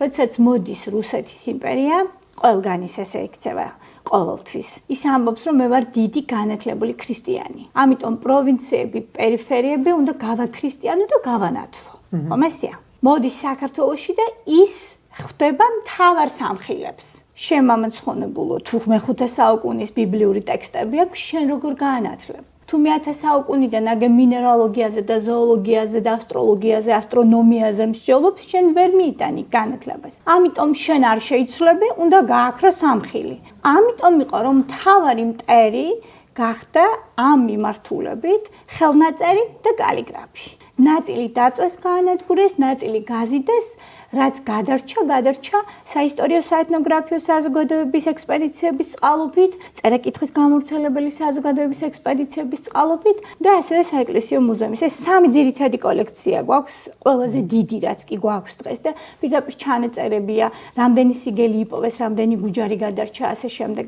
როდესაც მოდის რუსეთის იმპერია, ყველგან ის ესე იქცევა ყოველთვის. ის ამბობს, რომ მე ვარ დიდი განათლებული ქრისტიანი. ამიტომ პროვინციები, პერიფერიები უნდა გავაქრისტიანო და გავანათლო. ხომესია. მოდის საქართველოში და ის ხდება მთავარ სამხილებს. შემამრცხონებულო, თუ მე-5 საუკუნის ბიბლიური ტექსტები აქვს, შენ როგორ გაანათლებ? თუ მე-10 საუკუნიდან აგე მინერალოგიაზე და ზოოლოგიაზე და ასტროლოგიაზე, ასტრონომიაზე მსჯელობს, შენ ვერ მიიტანი განათლებას. ამიტომ შენ არ შეიცვლები, უნდა გააქრო სამხილი. ამიტომ იყო რომ მთავარი მტერი გახდა ამ მიმართულებით ხელნაწერი და კალიგრაფი. ნაწილი დაწვეს გაანადგურეს, ნაწილი გაზიდეს, რაც გადარჩა საისტორიო საეთნოგრაფიო საზოგადოების ექსპედიციების წყალობით, წერა-კითხვის გამავრცელებელი საზოგადოების ექსპედიციების წყალობით და ასევე საეკლესიო მუზეუმის. ეს 3 ძირითადი კოლექცია გვაქვს, ყველაზე დიდი რაც კი გვაქვს დღეს და პირდაპირ ჩანაწერებია, რამდენი სიგელი იპოვეს, რამდენი გუჯარი გადარჩა, ასე შემდეგ.